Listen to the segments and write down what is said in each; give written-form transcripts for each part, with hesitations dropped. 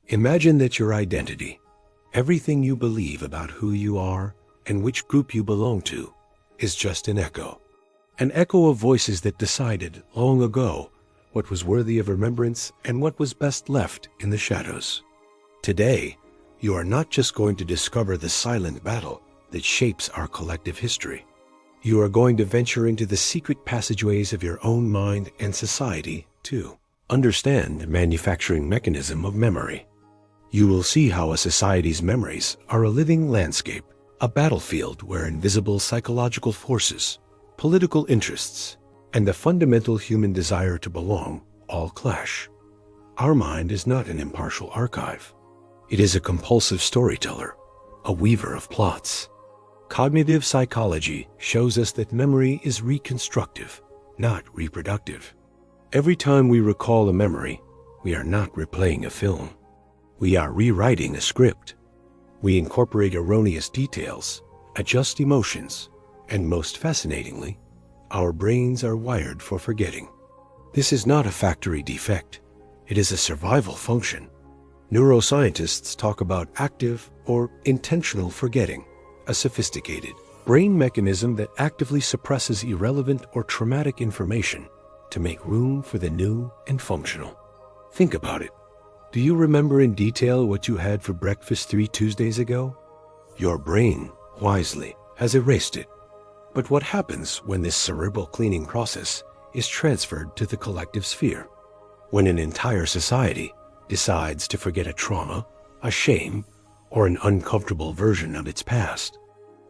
Imagine that your identity, everything you believe about who you are and which group you belong to, is just an echo of voices that decided long ago what was worthy of remembrance and what was best left in the shadows. Today, you are not just going to discover the silent battle that shapes our collective history. You are going to venture into the secret passageways of your own mind and society, too. Understand the manufacturing mechanism of memory. You will see how a society's memories are a living landscape, a battlefield where invisible psychological forces, political interests, and the fundamental human desire to belong all clash. Our mind is not an impartial archive. It is a compulsive storyteller, a weaver of plots. Cognitive psychology shows us that memory is reconstructive, not reproductive. Every time we recall a memory, we are not replaying a film. We are rewriting a script. We incorporate erroneous details, adjust emotions, and most fascinatingly, our brains are wired for forgetting. This is not a factory defect. It is a survival function. Neuroscientists talk about active or intentional forgetting, a sophisticated brain mechanism that actively suppresses irrelevant or traumatic information to make room for the new and functional. Think about it. Do you remember in detail what you had for breakfast 3 Tuesdays ago? Your brain, wisely, has erased it. But what happens when this cerebral cleaning process is transferred to the collective sphere? When an entire society decides to forget a trauma, a shame, or an uncomfortable version of its past.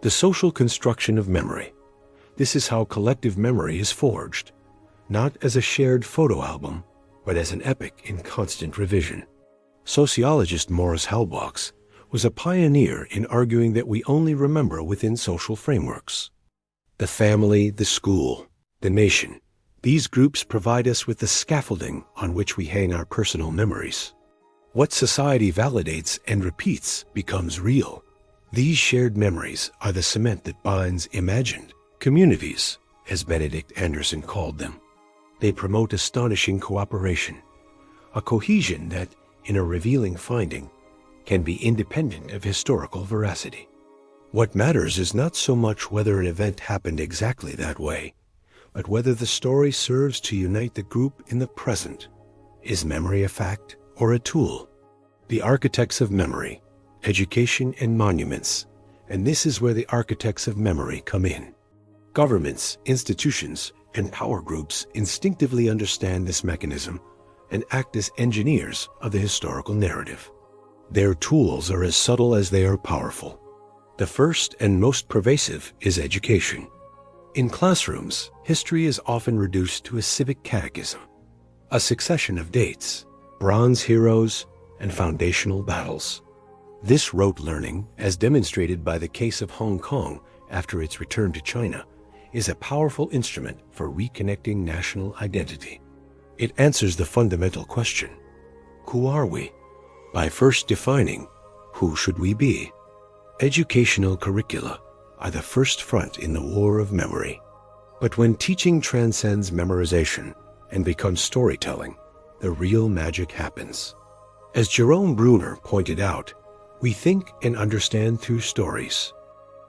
The social construction of memory. This is how collective memory is forged, not as a shared photo album, but as an epic in constant revision. Sociologist Morris Halbwachs was a pioneer in arguing that we only remember within social frameworks. The family, the school, the nation. These groups provide us with the scaffolding on which we hang our personal memories. What society validates and repeats becomes real. These shared memories are the cement that binds imagined communities, as Benedict Anderson called them. They promote astonishing cooperation, a cohesion that, in a revealing finding, can be independent of historical veracity. What matters is not so much whether an event happened exactly that way, but whether the story serves to unite the group in the present. Is memory a fact or a tool? The architects of memory, education and monuments, and this is where the architects of memory come in. Governments, institutions, and power groups instinctively understand this mechanism and act as engineers of the historical narrative. Their tools are as subtle as they are powerful. The first and most pervasive is education. In classrooms, history is often reduced to a civic catechism, a succession of dates, bronze heroes, and foundational battles. This rote learning, as demonstrated by the case of Hong Kong after its return to China, is a powerful instrument for reconnecting national identity. It answers the fundamental question, who are we? By first defining, who should we be? Educational curricula are the first front in the war of memory. But when teaching transcends memorization and becomes storytelling, the real magic happens. As Jerome Bruner pointed out, we think and understand through stories.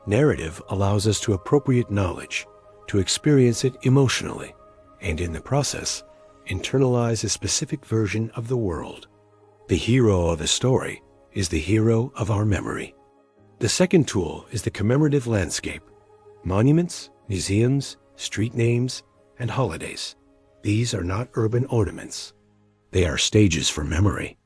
Narrative allows us to appropriate knowledge, to experience it emotionally, and in the process, internalize a specific version of the world. The hero of a story is the hero of our memory. The second tool is the commemorative landscape. Monuments, museums, street names, and holidays. These are not urban ornaments. They are stages for memory.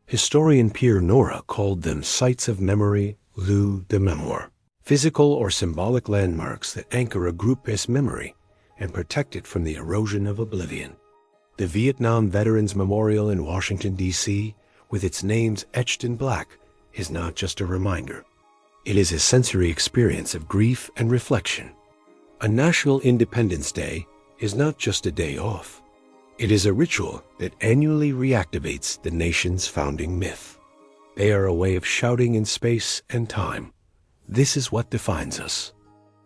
Historian Pierre Nora called them sites of memory, lieux de mémoire, physical or symbolic landmarks that anchor a group as memory and protect it from the erosion of oblivion. The Vietnam Veterans Memorial in Washington, D.C., with its names etched in black, is not just a reminder. It is a sensory experience of grief and reflection. A National Independence Day is not just a day off. It is a ritual that annually reactivates the nation's founding myth. They are a way of shouting in space and time, this is what defines us.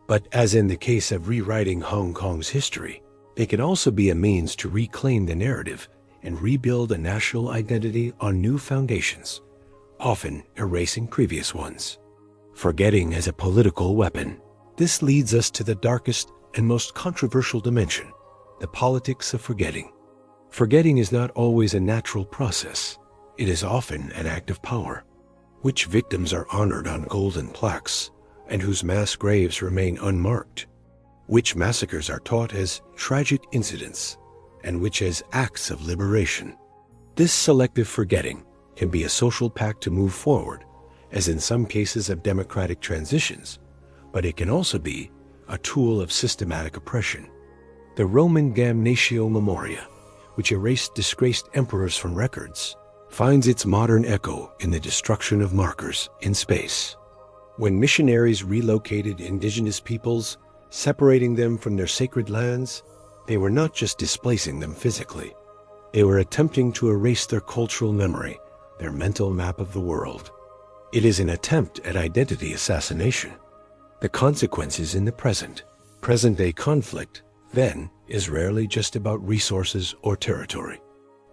But as in the case of rewriting Hong Kong's history, they can also be a means to reclaim the narrative and rebuild a national identity on new foundations, often erasing previous ones. Forgetting as a political weapon. This leads us to the darkest and most controversial dimension, the politics of forgetting. Forgetting is not always a natural process. It is often an act of power. Which victims are honored on golden plaques and whose mass graves remain unmarked? Which massacres are taught as tragic incidents and which as acts of liberation? This selective forgetting can be a social pact to move forward, as in some cases of democratic transitions, but it can also be a tool of systematic oppression. The Roman Damnatio Memoria, which erased disgraced emperors from records, finds its modern echo in the destruction of markers in space. When missionaries relocated indigenous peoples, separating them from their sacred lands, they were not just displacing them physically. They were attempting to erase their cultural memory, their mental map of the world. It is an attempt at identity assassination. The consequences in the present-day conflict, then, is rarely just about resources or territory.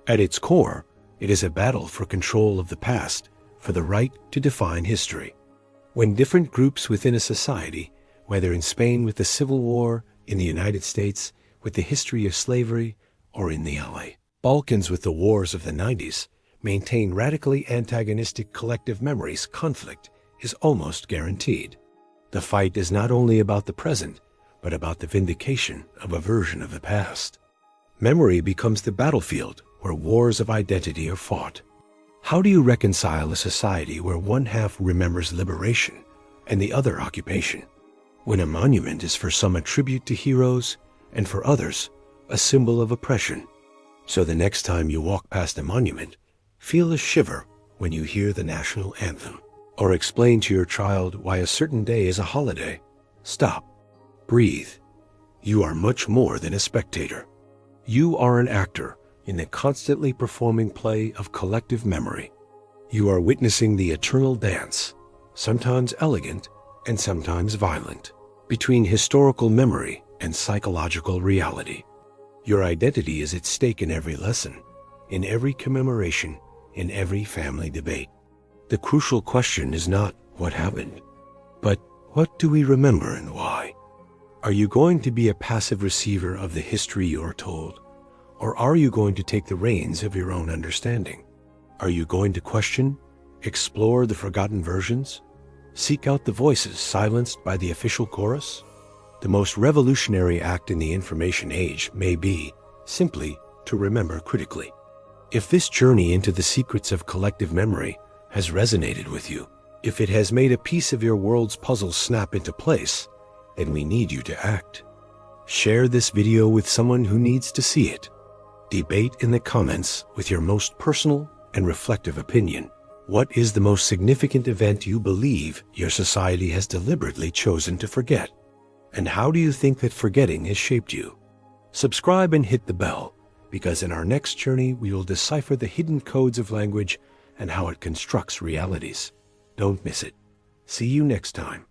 At its core, it is a battle for control of the past, for the right to define history. When different groups within a society, whether in Spain with the Civil War, in the United States with the history of slavery, or in the Balkans with the wars of the 90s, maintain radically antagonistic collective memories, conflict is almost guaranteed. The fight is not only about the present, but about the vindication of a version of the past. Memory becomes the battlefield where wars of identity are fought. How do you reconcile a society where one half remembers liberation and the other occupation? When a monument is for some a tribute to heroes and for others a symbol of oppression. So the next time you walk past a monument, feel a shiver when you hear the national anthem. Or explain to your child why a certain day is a holiday. Stop. Breathe. You are much more than a spectator. You are an actor in the constantly performing play of collective memory. You are witnessing the eternal dance, sometimes elegant and sometimes violent, between historical memory and psychological reality. Your identity is at stake in every lesson, in every commemoration, in every family debate. The crucial question is not what happened, but what do we remember and why? Are you going to be a passive receiver of the history you are told, or are you going to take the reins of your own understanding? Are you going to question, explore the forgotten versions, seek out the voices silenced by the official chorus? The most revolutionary act in the information age may be simply to remember critically. If this journey into the secrets of collective memory has resonated with you, if it has made a piece of your world's puzzle snap into place, then we need you to act. Share this video with someone who needs to see it. Debate in the comments with your most personal and reflective opinion. What is the most significant event you believe your society has deliberately chosen to forget? And how do you think that forgetting has shaped you? Subscribe and hit the bell, because in our next journey we will decipher the hidden codes of language and how it constructs realities. Don't miss it. See you next time.